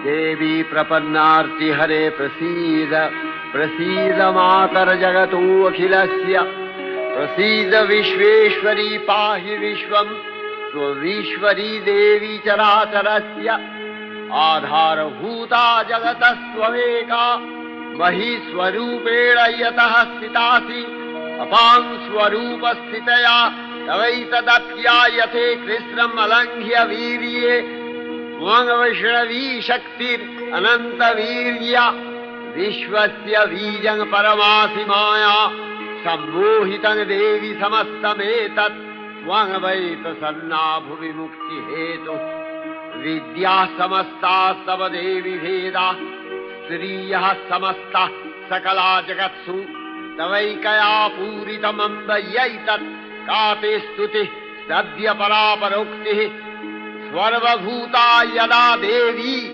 देवी प्रपन्नार्ति हरे प्रसीद प्रसीद मातर जगतो अखिलस्य प्रसीद विश्वेश्वरी पाहि विश्वं स्वविश्वरी देवी चराचरस्य आधारभूता जगतस्त्वमेका महीस्वरूपेण यतः स्थितासि अपां स्वरूपस्थितया तवैतदप्यायते कृष्णम् अलङ्घ्य वीर्ये त्वं वैष्णवी शक्तिरनन्तवीर्या विश्वस्य बीजं परमासि माया सम्मोहितं देवि समस्तमेतत् त्वं वै प्रसन्ना भुवि मुक्तिहेतुः विद्याः समस्ताः तव देवि भेदाः स्त्रियः समस्ताः सकला जगत्सु तवैकया पूरितमम्बयैतत् का ते स्तुतिः सद्य परापरोक्तिः सर्वभूता यदा देवी